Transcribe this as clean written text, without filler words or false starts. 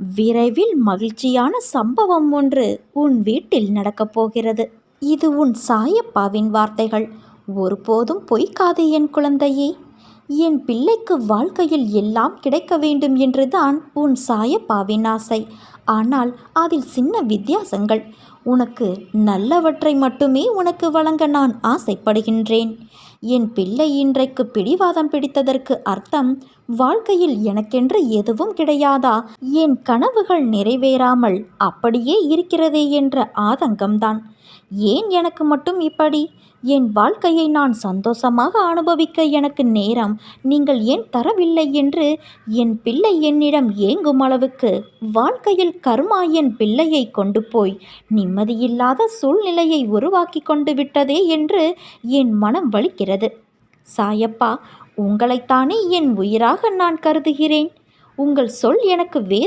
விரைவில் மகிழ்ச்சியான சம்பவம் ஒன்று உன் வீட்டில் நடக்கப் போகிறது. இது உன் சாயப்பாவின் வார்த்தைகள். ஒருபோதும் பொய்க்காதே என் குழந்தையே. என் பிள்ளைக்கு வாழ்க்கையில் எல்லாம் கிடைக்க வேண்டும் என்றுதான் உன் சாயப்பாவின் ஆசை. ஆனால் அதில் சின்ன வித்தியாசங்கள். உனக்கு நல்லவற்றை மட்டுமே உனக்கு வழங்க நான் ஆசைப்படுகின்றேன். என் பிள்ளை இன்றைக்கு பிடிவாதம் பிடித்ததற்கு அர்த்தம், வாழ்க்கையில் எனக்கென்று எதுவும் கிடையாதா, என் கனவுகள் நிறைவேறாமல் அப்படியே இருக்கிறதே என்ற ஆதங்கம்தான். ஏன் எனக்கு மட்டும் இப்படி? என் வாழ்க்கையை நான் சந்தோஷமாக அனுபவிக்க எனக்கு நேரம் நீங்கள் ஏன் தரவில்லை என்று என் பிள்ளை என்னிடம் ஏங்கும் அளவுக்கு வாழ்க்கையில் கர்மா என் பிள்ளையை கொண்டு போய் நிம்மதியில்லாத சூழ்நிலையை உருவாக்கி கொண்டு விட்டதே என்று என் மனம் வலிக்கிறது. சாயப்பா, உங்களைத்தானே என் உயிராக நான் கருதுகிறேன். உங்கள் சொல் எனக்கு வேத